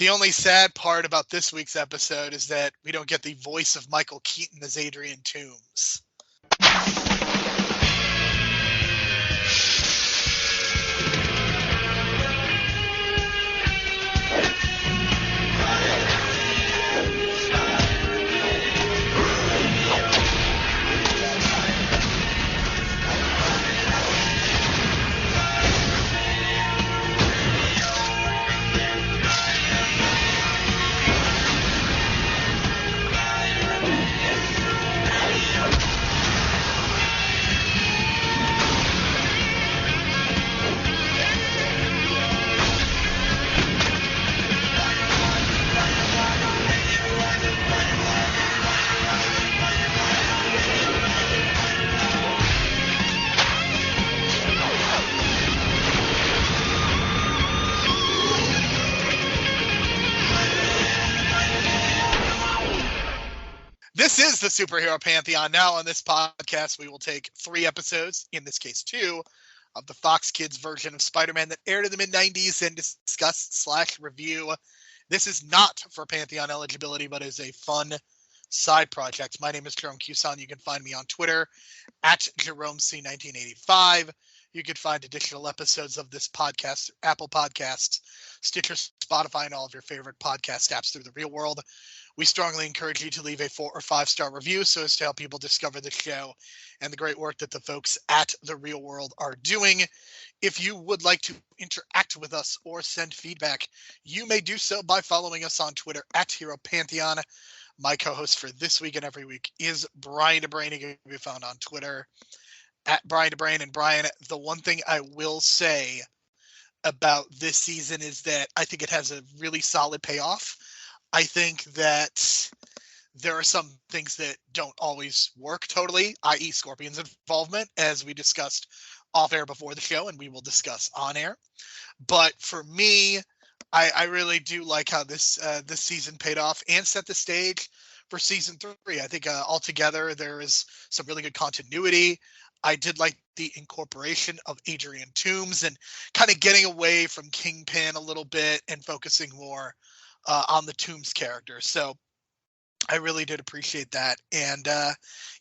The only sad part about this week's episode is that we don't get the voice of Michael Keaton as Adrian Toomes. This is the Superhero Pantheon. Now on this podcast, we will take 3 episodes, in this case 2, of the Fox Kids version of Spider-Man that aired in the mid-90s and discuss/review. This is not for Pantheon eligibility, but is a fun side project. My name is Jerome Cuson. You can find me on Twitter at JeromeC1985. You can find additional episodes of this podcast, Apple Podcasts, Stitcher, Spotify, and all of your favorite podcast apps through the real world. We strongly encourage you to leave a 4 or 5-star review so as to help people discover the show and the great work that the folks at The Real World are doing. If you would like to interact with us or send feedback, you may do so by following us on Twitter at Hero Pantheon. My co-host for this week and every week is Brian DeBrain. He can be found on Twitter at Brian DeBrain. And Brian, the one thing I will say about this season is that I think it has a really solid payoff. I think that there are some things that don't always work totally, i.e. Scorpion's involvement, as we discussed off air before the show, and we will discuss on air. But for me, I really do like how this season paid off and set the stage for season 3. I think altogether there is some really good continuity. I did like the incorporation of Adrian Toomes and kind of getting away from Kingpin a little bit and focusing more on the Toomes character. So I really did appreciate that. And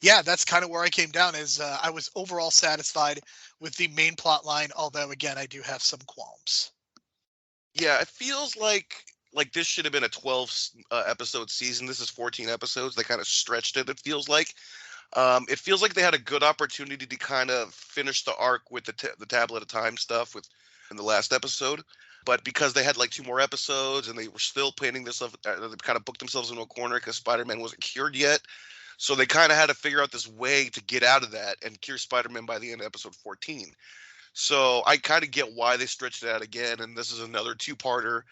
yeah, that's kind of where I came down is I was overall satisfied with the main plot line, although again, I do have some qualms. Yeah, it feels like this should have been a 12 episode season. This is 14 episodes. They kind of stretched it, it feels like. It feels like they had a good opportunity to kind of finish the arc with the Tablet of Time stuff in the last episode. But because they had like 2 more episodes and they were still planning this stuff, they kind of booked themselves into a corner because Spider-Man wasn't cured yet. So they kind of had to figure out this way to get out of that and cure Spider-Man by the end of episode 14. So I kind of get why they stretched it out again. And this is another 2-parter.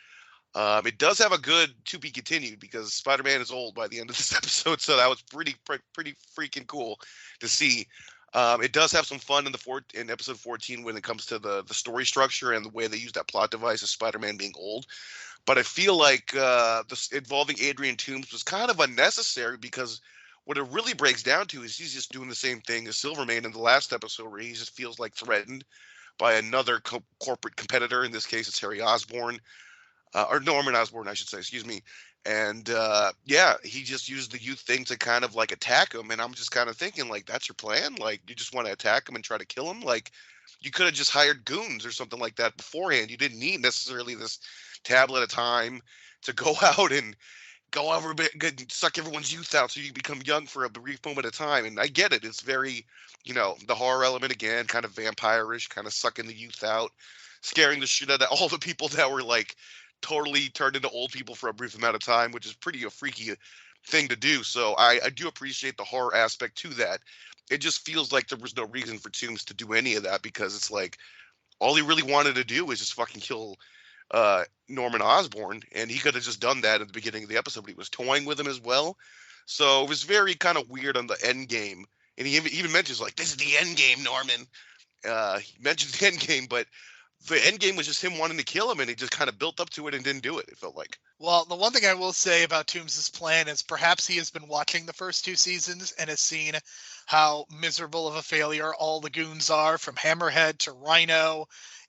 It does have a good to be continued because Spider-Man is old by the end of this episode. So that was pretty freaking cool to see. It does have some fun in episode 14 when it comes to the story structure and the way they use that plot device of Spider-Man being old. But I feel like this involving Adrian Toomes was kind of unnecessary because what it really breaks down to is he's just doing the same thing as Silvermane in the last episode where he just feels like threatened by another corporate competitor. In this case, it's Harry Osborn. Or Norman Osborn, I should say, excuse me. And yeah, he just used the youth thing to kind of like attack him. And I'm just kind of thinking, like, that's your plan? Like, you just want to attack him and try to kill him? Like, you could have just hired goons or something like that beforehand. You didn't need necessarily this tablet of time to go out and go over a bit, suck everyone's youth out so you become young for a brief moment of time. And I get it. It's very, the horror element again, kind of vampire-ish, kind of sucking the youth out, scaring the shit out of all the people that were like totally turned into old people for a brief amount of time, which is pretty a freaky thing to do. So I do appreciate the horror aspect to that. It just feels like there was no reason for Toomes to do any of that because it's like all he really wanted to do was just fucking kill Norman Osborn, and he could have just done that at the beginning of the episode, but he was toying with him as well. So it was very kind of weird on the end game. And he even mentions like, this is the end game, Norman. He mentions the end game, but the end game was just him wanting to kill him, and he just kind of built up to it and didn't do it, it felt like. Well, the one thing I will say about Toomes' plan is perhaps he has been watching the first 2 seasons and has seen how miserable of a failure all the goons are, from Hammerhead to Rhino,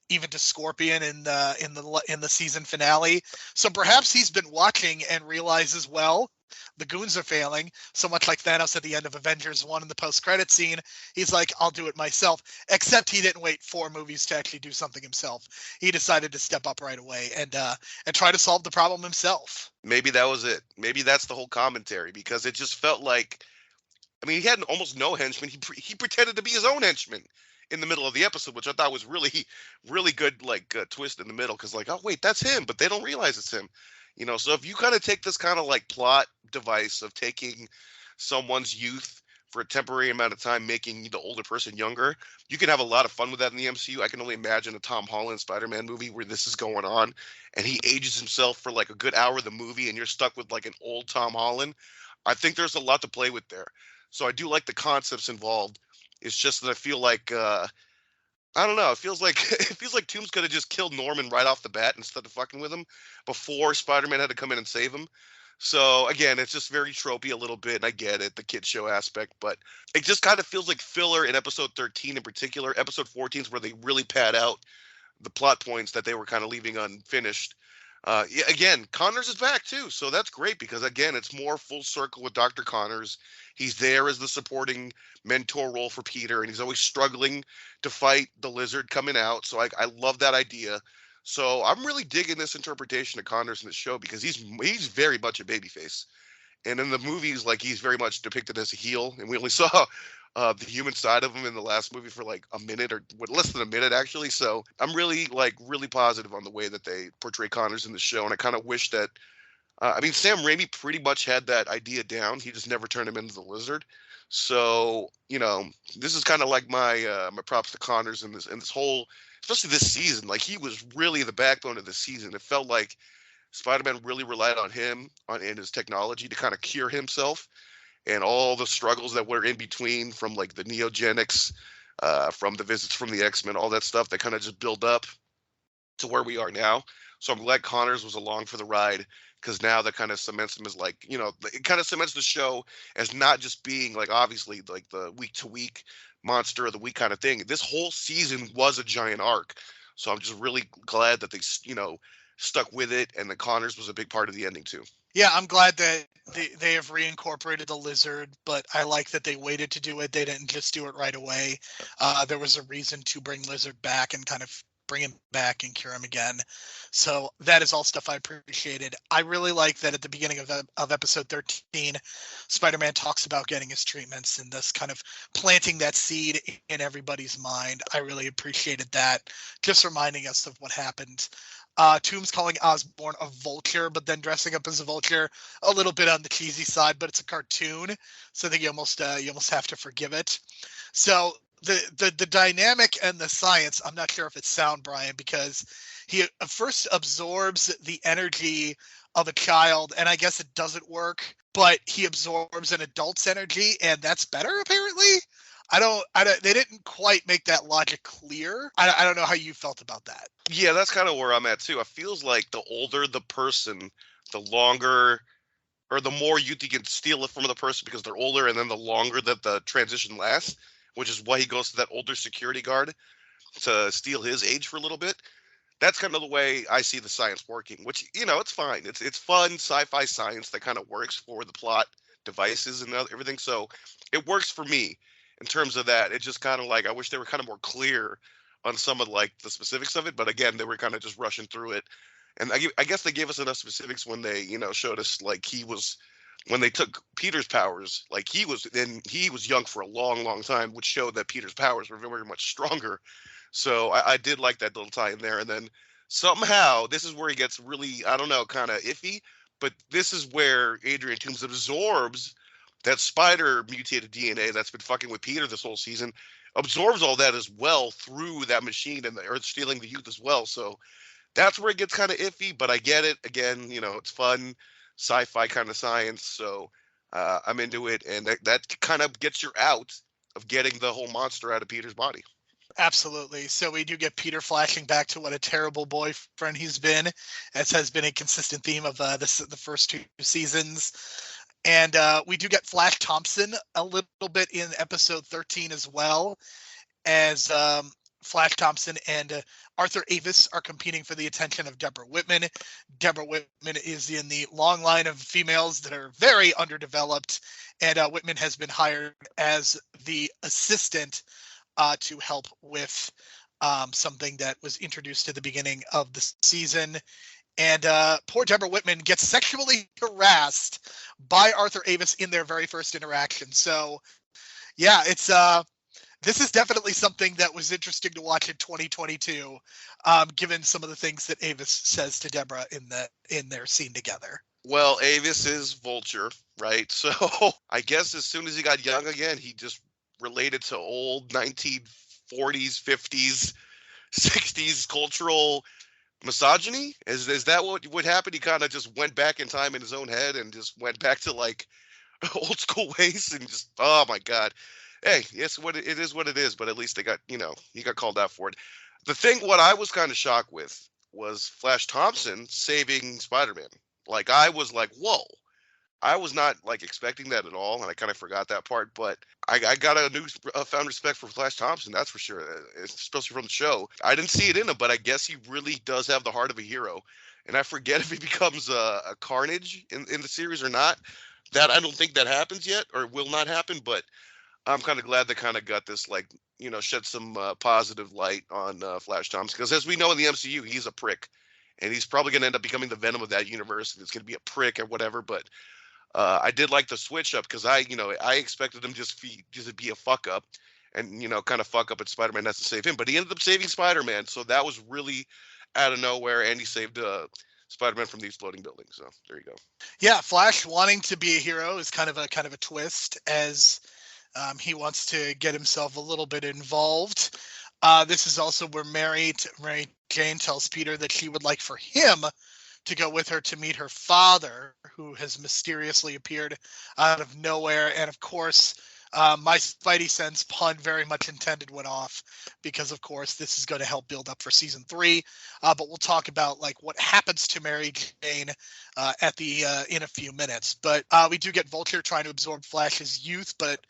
even to Scorpion in the season finale. So perhaps he's been watching and realizes, well, the goons are failing. So much like Thanos at the end of Avengers 1 in the post-credit scene, he's like, I'll do it myself. Except he didn't wait 4 movies to actually do something himself. He decided to step up right away and try to solve the problem himself. Maybe that was it. Maybe that's the whole commentary, because it just felt like, I mean, he had almost no henchmen. He pretended to be his own henchman in the middle of the episode, which I thought was really, really good, like twist in the middle. Because like, oh wait, that's him, but they don't realize it's him. You know, so if you kind of take this kind of like plot device of taking someone's youth for a temporary amount of time, making the older person younger, you can have a lot of fun with that in the MCU. I can only imagine a Tom Holland Spider-Man movie where this is going on, and he ages himself for like a good hour of the movie, and you're stuck with like an old Tom Holland. I think there's a lot to play with there. So I do like the concepts involved. It's just that I feel like I don't know. It feels like Toomes could have just killed Norman right off the bat instead of fucking with him before Spider-Man had to come in and save him. So again, it's just very tropey a little bit, and I get it, the kid show aspect, but it just kind of feels like filler in episode 13 in particular. Episode 14 is where they really pad out the plot points that they were kind of leaving unfinished. Yeah, again, Connors is back too, so that's great because again, it's more full circle with Dr. Connors. He's there as the supporting mentor role for Peter, and he's always struggling to fight the Lizard coming out. So I love that idea. So I'm really digging this interpretation of Connors in the show because he's very much a babyface, and in the movies, like he's very much depicted as a heel, and we only saw the human side of him in the last movie for like a minute or less than a minute actually. So I'm really positive on the way that they portray Connors in the show, and I kind of wish that I mean, Sam Raimi pretty much had that idea down. He just never turned him into the Lizard. So, you know, this is kind of like my props to Connors in this whole, especially this season. Like he was really the backbone of the season. It felt like Spider-Man really relied on him and his technology to kind of cure himself, and all the struggles that were in between, from like the Neogenics, from the visits from the X-Men, all that stuff that kind of just build up to where we are now. So I'm glad Connors was along for the ride, because now that kind of cements him as like, you know, it kind of cements the show as not just being like obviously like the week to week monster of the week kind of thing. This whole season was a giant arc. So I'm just really glad that they, you know, stuck with it, and that Connors was a big part of the ending too. Yeah, I'm glad that they have reincorporated the Lizard, but I like that they waited to do it. They didn't just do it right away. There was a reason to bring Lizard back and kind of bring him back and cure him again. So that is all stuff I appreciated. I really like that at the beginning of episode 13, Spider-Man talks about getting his treatments and thus kind of planting that seed in everybody's mind. I really appreciated that, just reminding us of what happened. Toomes calling Osborn a vulture, but then dressing up as a vulture, a little bit on the cheesy side, but it's a cartoon, so I think you almost have to forgive it. So the dynamic and the science, I'm not sure if it's sound, Brian, because he first absorbs the energy of a child, and I guess it doesn't work, but he absorbs an adult's energy, and that's better apparently. I don't. They didn't quite make that logic clear. I don't know how you felt about that. Yeah, that's kind of where I'm at too. It feels like the older the person, the longer, or the more you can steal it from the person because they're older, and then the longer that the transition lasts, which is why he goes to that older security guard to steal his age for a little bit. That's kind of the way I see the science working, which, you know, it's fine. It's fun sci-fi science that kind of works for the plot devices and everything. So it works for me in terms of that. It just kind of like, I wish they were kind of more clear on some of like the specifics of it. But again, they were kind of just rushing through it. And I guess they gave us enough specifics when they, you know, showed us like when they took Peter's powers, like he was young for a long, long time, which showed that Peter's powers were very much stronger. So I did like that little tie in there. And then somehow this is where he gets really, I don't know, kind of iffy. But this is where Adrian Toomes absorbs that spider mutated DNA that's been fucking with Peter this whole season, absorbs all that as well through that machine and the Earth stealing the youth as well. So that's where it gets kind of iffy, but I get it. Again, you know, it's fun, sci-fi kind of science. So I'm into it. And that kind of gets you out of getting the whole monster out of Peter's body. Absolutely. So we do get Peter flashing back to what a terrible boyfriend he's been, as has been a consistent theme of the first 2 seasons. And we do get Flash Thompson a little bit in episode 13 as well, as Flash Thompson and Arthur Avis are competing for the attention of Deborah Whitman. Deborah Whitman is in the long line of females that are very underdeveloped, and Whitman has been hired as the assistant to help with something that was introduced at the beginning of the season. And poor Deborah Whitman gets sexually harassed by Arthur Avis in their very first interaction. So, yeah, it's this is definitely something that was interesting to watch in 2022, given some of the things that Avis says to Deborah in their scene together. Well, Avis is Vulture, right? So I guess as soon as he got young again, he just related to old 1940s, 50s, 60s cultural misogyny. Is that what happened? He kind of just went back in time in his own head and just went back to like old school ways and just, oh my God. Hey, yes, it is what it is, but at least they got, he got called out for it. The thing, what I was kind of shocked with was Flash Thompson saving Spider-Man. Like, I was like, whoa. I was not like expecting that at all, and I kind of forgot that part. But I got a found respect for Flash Thompson, that's for sure, especially from the show. I didn't see it in him, but I guess he really does have the heart of a hero. And I forget if he becomes a Carnage in the series or not. That I don't think that happens yet, or will not happen. But I'm kind of glad they kind of got this, like, shed some positive light on Flash Thompson, because as we know in the MCU, he's a prick, and he's probably going to end up becoming the Venom of that universe. And it's going to be a prick or whatever, but. I did like the switch up because I expected him just to be a fuck up and, kind of fuck up, and Spider-Man has to save him. But he ended up saving Spider-Man. So that was really out of nowhere. And he saved Spider-Man from the exploding building. So there you go. Yeah, Flash wanting to be a hero is kind of a twist, as he wants to get himself a little bit involved. This is also where Mary Jane tells Peter that she would like for him to go with her to meet her father, who has mysteriously appeared out of nowhere. And of course, my Spidey Sense pun, very much intended, went off, because of course this is going to help build up for season 3. But we'll talk about like what happens to Mary Jane in a few minutes. But we do get Vulture trying to absorb Flash's youth, but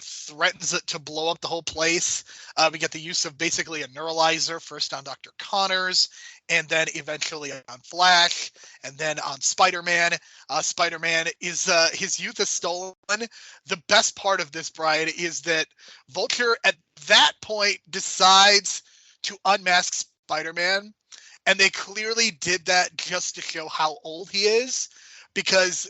threatens it to blow up the whole place. We get the use of basically a neuralizer, first on Dr. Connors, and then eventually on Flash, and then on Spider-Man. Spider-Man is his youth is stolen. The best part of this, Brian, is that Vulture at that point decides to unmask Spider-Man, and they clearly did that just to show how old he is, because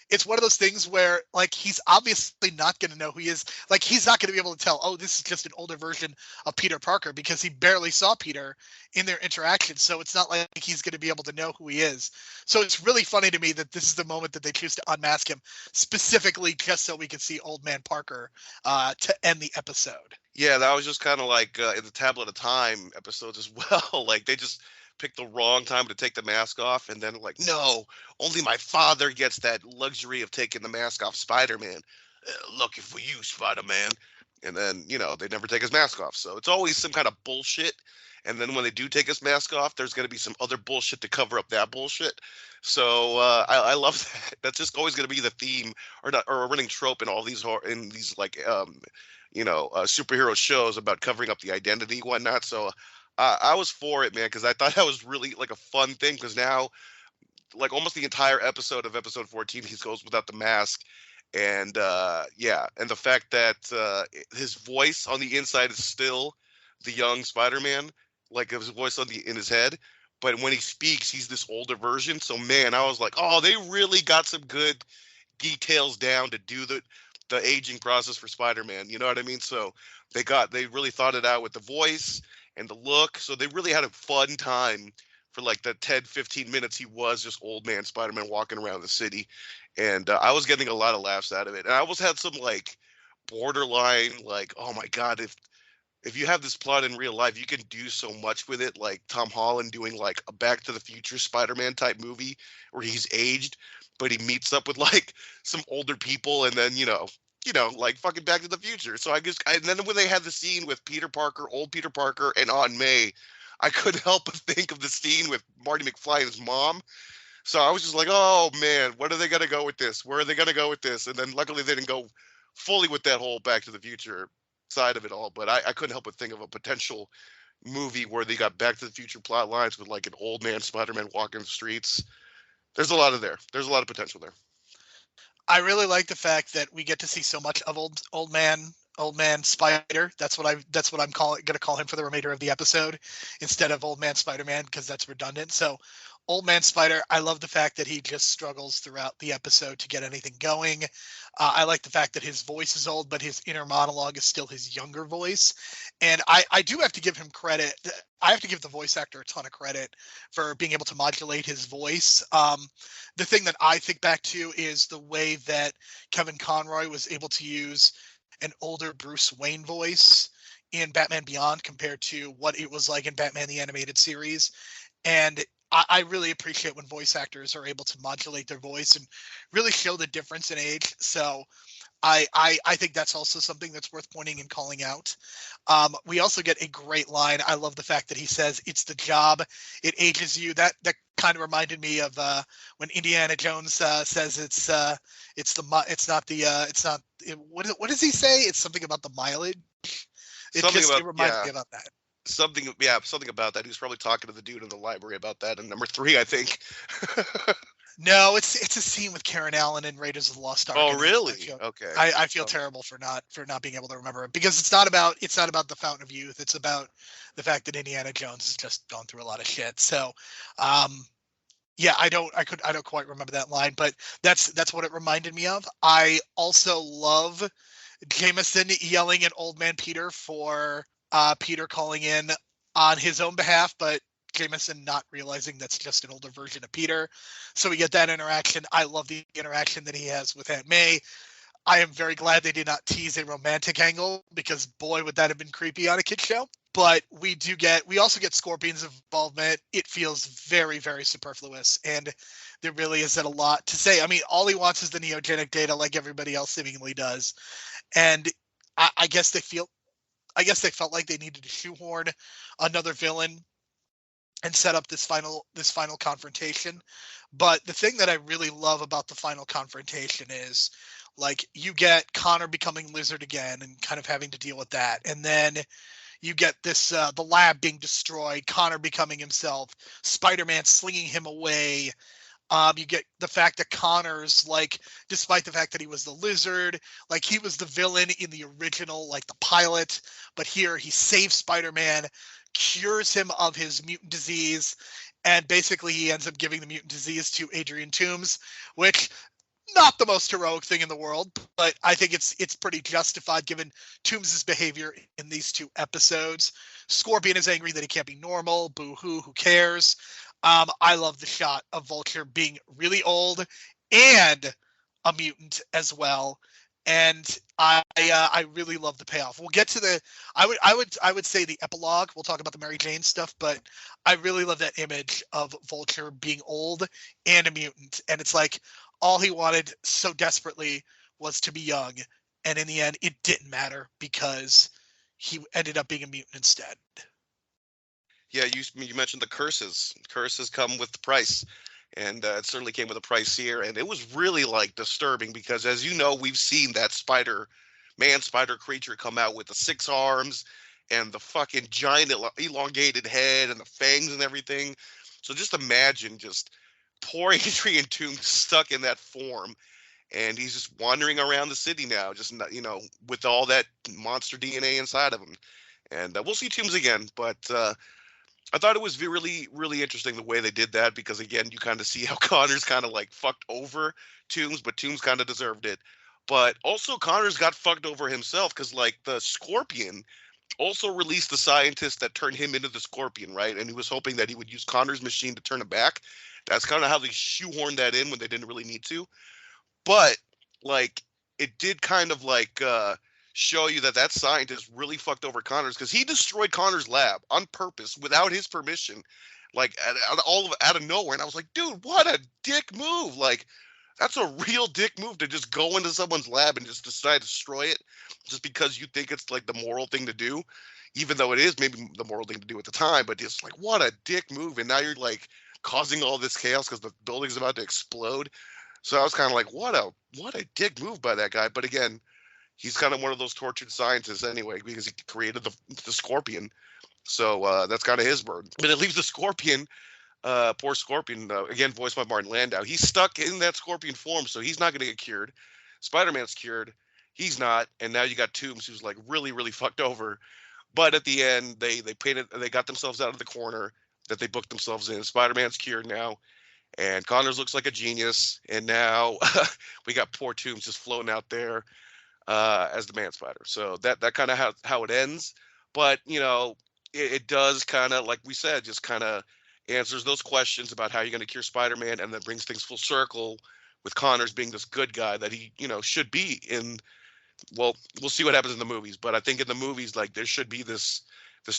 it's one of those things where, like, he's obviously not going to know who he is. Like, he's not going to be able to tell, oh, this is just an older version of Peter Parker, because he barely saw Peter in their interaction. So it's not like he's going to be able to know who he is. So it's really funny to me that this is the moment that they choose to unmask him, specifically just so we can see Old Man Parker to end the episode. Yeah, that was just kind of like in the Tablet of Time episodes as well. Like, they just picked the wrong time to take the mask off, and then like, no, only my father gets that luxury of taking the mask off Spider-Man. Lucky for you, Spider-Man. And then, they never take his mask off. So it's always some kind of bullshit. And then when they do take his mask off, there's going to be some other bullshit to cover up that bullshit. So I love that. That's just always going to be the theme, or a running trope in all these like superhero shows about covering up the identity and whatnot. So I was for it, man, because I thought that was really like a fun thing, because now, like, almost the entire episode of episode 14, he goes without the mask. And and the fact that his voice on the inside is still the young Spider-Man, like his voice in his head, but when he speaks, he's this older version. So man, I was like, oh, they really got some good details down to do the aging process for Spider-Man. You know what I mean? So they really thought it out with the voice and the look. So they really had a fun time for like the 10-15 minutes he was just old man Spider-Man walking around the city. And I was getting a lot of laughs out of it. And I almost had some like borderline, like, oh my God, if you have this plot in real life, you can do so much with it. Like Tom Holland doing like a Back to the Future Spider-Man type movie where he's aged, but he meets up with like some older people, and then, like fucking Back to the Future. So and then when they had the scene with Peter Parker, old Peter Parker, and Aunt May, I couldn't help but think of the scene with Marty McFly and his mom. So I was just like, oh man, what are they going to go with this? Where are they going to go with this? And then luckily they didn't go fully with that whole Back to the Future side of it all. But I couldn't help but think of a potential movie where they got Back to the Future plot lines with like an old man Spider-Man walking the streets. There's a lot of there. There's a lot of potential there. I really like the fact that we get to see so much of old man Spider. That's what I'm gonna call him for the remainder of the episode, instead of Old Man Spider-Man, because that's redundant. So Old Man Spider, I love the fact that he just struggles throughout the episode to get anything going. I like the fact that his voice is old, but his inner monologue is still his younger voice. And I do have to give him credit. I have to give the voice actor a ton of credit for being able to modulate his voice. The thing that I think back to is the way that Kevin Conroy was able to use an older Bruce Wayne voice in Batman Beyond compared to what it was like in Batman the Animated Series. And I really appreciate when voice actors are able to modulate their voice and really show the difference in age. So I think that's also something that's worth pointing and calling out. We also get a great line. I love the fact that he says, "It's the job, it ages you." That kind of reminded me of when Indiana Jones says what does he say? It's something about the mileage. It reminded me about that. Something about that. He was probably talking to the dude in the library about that in number 3, I think. No, it's a scene with Karen Allen in Raiders of the Lost Ark. Oh, really? Okay. I feel terrible for not being able to remember it, because it's not about the Fountain of Youth. It's about the fact that Indiana Jones has just gone through a lot of shit. So, yeah, I don't quite remember that line, but that's what it reminded me of. I also love Jameson yelling at Old Man Peter for Peter calling in on his own behalf, but Jameson not realizing that's just an older version of Peter. So we get that interaction. I love the interaction that he has with Aunt May. I am very glad they did not tease a romantic angle, because boy, would that have been creepy on a kid's show. But we also get Scorpion's involvement. It feels very, very superfluous, and there really isn't a lot to say. I mean, all he wants is the neogenic data, like everybody else seemingly does. And I guess they felt like they needed to shoehorn another villain and set up this final confrontation. But the thing that I really love about the final confrontation is, like, you get Connor becoming Lizard again and kind of having to deal with that. And then you get this, the lab being destroyed, Connor becoming himself, Spider-Man slinging him away. You get the fact that Connor's, like, despite the fact that he was the Lizard, like, he was the villain in the original, like, the pilot, but here he saves Spider-Man, cures him of his mutant disease, and basically he ends up giving the mutant disease to Adrian Toomes, which, not the most heroic thing in the world, but I think it's pretty justified given Toomes' behavior in these 2 episodes. Scorpion is angry that he can't be normal. Boo-hoo, who cares? I love the shot of Vulture being really old and a mutant as well. And I really love the payoff. We'll get to I would say the epilogue. We'll talk about the Mary Jane stuff, but I really love that image of Vulture being old and a mutant. And it's like all he wanted so desperately was to be young. And in the end, it didn't matter because he ended up being a mutant instead. Yeah, you mentioned the curses. Curses come with the price. And it certainly came with a price here. And it was really, like, disturbing because, as you know, we've seen that spider creature come out with the 6 arms and the fucking giant elongated head and the fangs and everything. So just imagine just poor Adrian Toomes stuck in that form. And he's just wandering around the city now, just, with all that monster DNA inside of him. And we'll see Toomes again. But I thought it was really, really interesting the way they did that because, again, you kind of see how Connor's kind of, like, fucked over Toomes, but Toomes kind of deserved it. But also Connor's got fucked over himself because, like, the Scorpion also released the scientist that turned him into the Scorpion, right? And he was hoping that he would use Connor's machine to turn him back. That's kind of how they shoehorned that in when they didn't really need to. But, like, it did kind of, like, show you that scientist really fucked over Connor's because he destroyed Connor's lab on purpose without his permission, like out of nowhere. And I was like, dude, what a dick move! Like, that's a real dick move to just go into someone's lab and just decide to destroy it just because you think it's, like, the moral thing to do, even though it is maybe the moral thing to do at the time. But it's like, what a dick move! And now you're, like, causing all this chaos because the building's about to explode. So I was kind of like, what a dick move by that guy. But again, he's kind of one of those tortured scientists anyway, because he created the Scorpion. So that's kind of his burden. But it leaves the Scorpion, poor Scorpion, again voiced by Martin Landau. He's stuck in that Scorpion form, so he's not going to get cured. Spider-Man's cured. He's not. And now you got Toomes, who's like really, really fucked over. But at the end, they got themselves out of the corner that they booked themselves in. Spider-Man's cured now. And Connors looks like a genius. And now we got poor Toomes just floating out there as the Man-Spider. So that kind of how it ends. But, it does kind of, like we said, just kind of answers those questions about how you're going to cure Spider-Man, and then brings things full circle with Connors being this good guy that he, should be in. Well, we'll see what happens in the movies, but I think in the movies, like, there should be this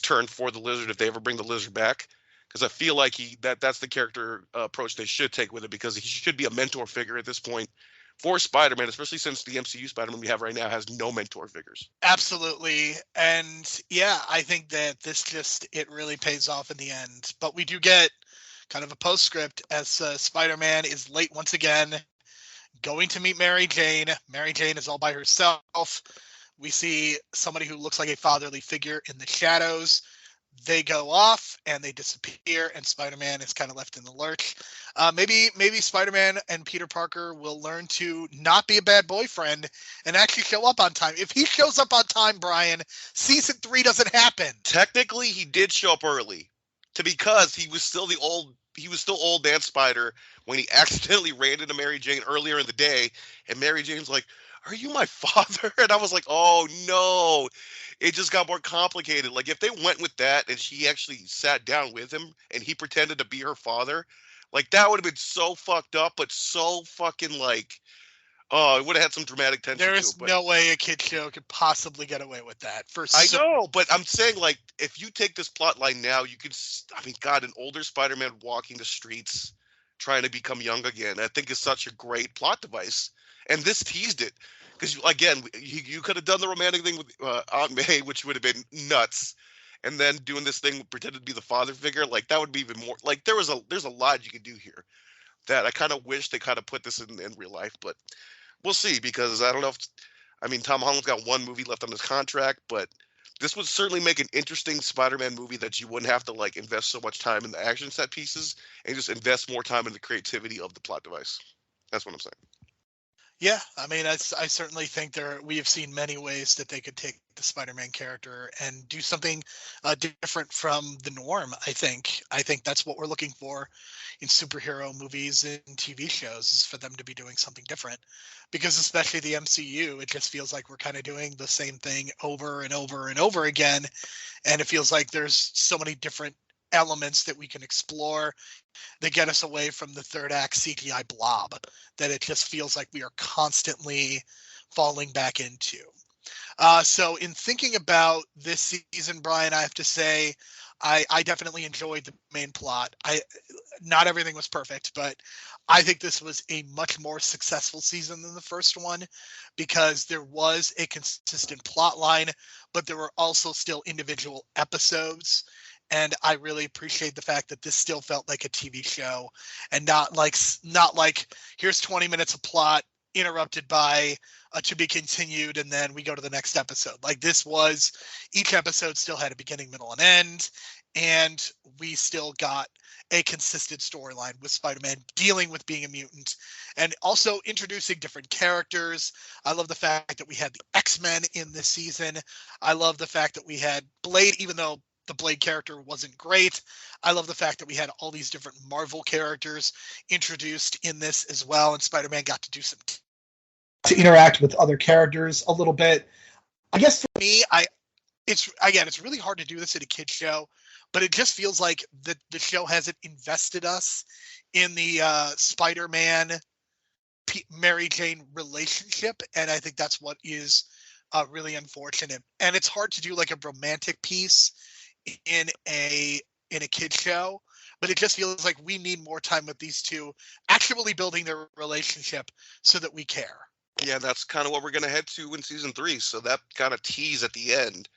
turn for the Lizard if they ever bring the Lizard back, because I feel like that's the character approach they should take with it, because he should be a mentor figure at this point for Spider-Man, especially since the MCU Spider-Man we have right now has no mentor figures. Absolutely. And yeah, I think that it really pays off in the end. But we do get kind of a postscript as Spider-Man is late once again, going to meet Mary Jane. Mary Jane is all by herself. We see somebody who looks like a fatherly figure in the shadows. They go off and they disappear, and Spider-Man is kind of left in the lurch. Maybe Spider-Man and Peter Parker will learn to not be a bad boyfriend and actually show up on time. If he shows up on time, Brian, season 3 doesn't happen. Technically, he did show up early, because he was still old man Spider when he accidentally ran into Mary Jane earlier in the day, and Mary Jane's like, "Are you my father?" And I was like, "Oh no." It just got more complicated. Like, if they went with that and she actually sat down with him and he pretended to be her father, like, that would have been so fucked up, but so fucking, like, oh, it would have had some dramatic tension. There's no way a kid show could possibly get away with that. I know, but I'm saying, like, if you take this plot line now, you could, I mean, God, an older Spider-Man walking the streets trying to become young again, I think is such a great plot device. And this teased it. Because, again, you could have done the romantic thing with Aunt May, which would have been nuts. And then doing this thing, pretending to be the father figure, like, that would be even more. Like, there's a lot you could do here that I kind of wish they kind of put this in real life. But we'll see, because I don't know if, I mean, Tom Holland's got one movie left on his contract, but this would certainly make an interesting Spider-Man movie that you wouldn't have to, like, invest so much time in the action set pieces and just invest more time in the creativity of the plot device. That's what I'm saying. Yeah, I mean, I certainly think we have seen many ways that they could take the Spider-Man character and do something different from the norm. I think that's what we're looking for in superhero movies and TV shows, is for them to be doing something different. Because especially the MCU, it just feels like we're kind of doing the same thing over and over and over again, and it feels like there's so many different elements that we can explore that get us away from the third act CGI blob that it just feels like we are constantly falling back into. So in thinking about this season, Brian, I have to say I definitely enjoyed the main plot. Not everything was perfect, but I think this was a much more successful season than the first one, because there was a consistent plot line, but there were also still individual episodes. And I really appreciate the fact that this still felt like a TV show, and not like here's 20 minutes of plot interrupted by to be continued, and then we go to the next episode. Like, this was, each episode still had a beginning, middle, and end, and we still got a consistent storyline with Spider-Man dealing with being a mutant and also introducing different characters. I love the fact that we had the X-Men in this season. I love the fact that we had Blade, even though the Blade character wasn't great. I love the fact that we had all these different Marvel characters introduced in this as well, and Spider-Man got to do some to interact with other characters a little bit. I guess for me, it's really hard to do this at a kid's show, but it just feels like the show hasn't invested us in the Spider-Man Mary Jane relationship, and I think that's what is really unfortunate. And it's hard to do like a romantic piece in a kid show, but it just feels like we need more time with these two actually building their relationship so that we care. Yeah, that's kind of what we're going to head to in season 3. So that kind of tease at the end,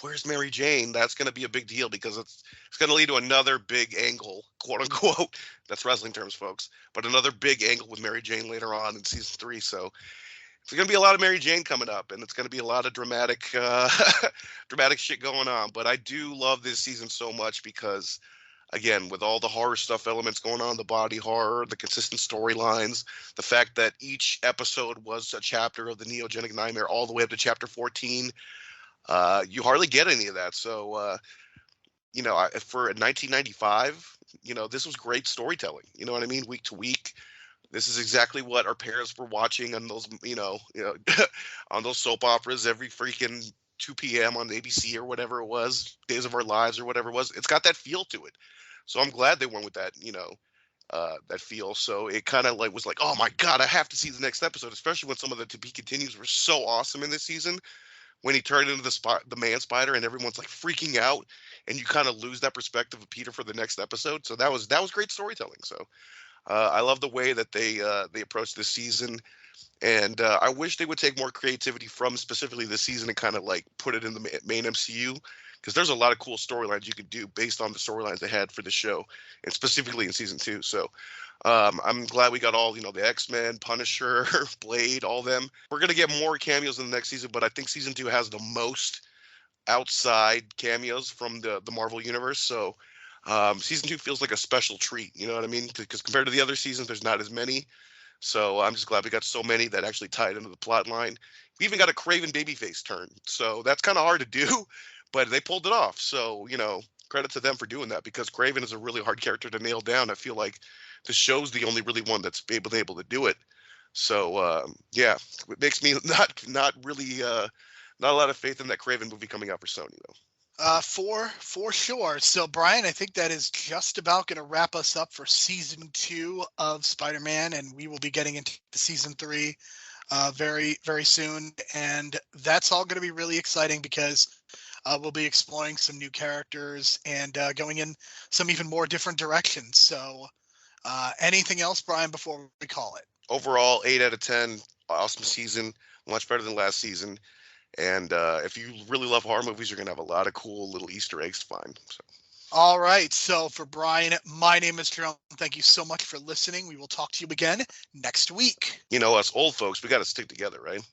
where's Mary Jane? That's going to be a big deal, because it's going to lead to another big angle, quote unquote. That's wrestling terms, folks. But another big angle with Mary Jane later on in season 3. So There's going to be a lot of Mary Jane coming up, and it's going to be a lot of dramatic dramatic shit going on. But I do love this season so much because, again, with all the horror stuff elements going on, the body horror, the consistent storylines, the fact that each episode was a chapter of the Neogenic Nightmare all the way up to chapter 14, you hardly get any of that. So, for 1995, this was great storytelling. You know what I mean? Week to week. This is exactly what our parents were watching on those, on those soap operas every freaking 2 p.m. on ABC or whatever it was, Days of Our Lives or whatever it was. It's got that feel to it. So I'm glad they went with that, that feel. So it kind of was like, oh my God, I have to see the next episode, especially when some of the to be continues were so awesome in this season. When he turned into the man spider and everyone's like freaking out, and you kind of lose that perspective of Peter for the next episode. So that was great storytelling. So I love the way that they approached this season, and I wish they would take more creativity from specifically this season and kind of put it in the main MCU, because there's a lot of cool storylines you could do based on the storylines they had for the show, and specifically in season 2. So I'm glad we got all the X-Men, Punisher, Blade, all them. We're gonna get more cameos in the next season, but I think season 2 has the most outside cameos from the Marvel universe. So season 2 feels like a special treat, you know what I mean? Because compared to the other seasons, there's not as many. So I'm just glad we got so many that actually tied into the plot line. We even got a Craven babyface turn. So that's kind of hard to do, but they pulled it off. So, credit to them for doing that, because Craven is a really hard character to nail down. I feel like the show's the only really one that's able to do it. So, yeah, it makes me not really not a lot of faith in that Craven movie coming out for Sony, though. For sure. So, Brian, I think that is just about going to wrap us up for season 2 of Spider-Man, and we will be getting into season 3 very, very soon. And that's all going to be really exciting, because we'll be exploring some new characters and going in some even more different directions. So, anything else, Brian, before we call it? Overall, 8 out of 10. Awesome season. Much better than last season. And if you really love horror movies, you're going to have a lot of cool little Easter eggs to find. So. All right. So for Brian, my name is Jerome. Thank you so much for listening. We will talk to you again next week. Us old folks, we got to stick together, right?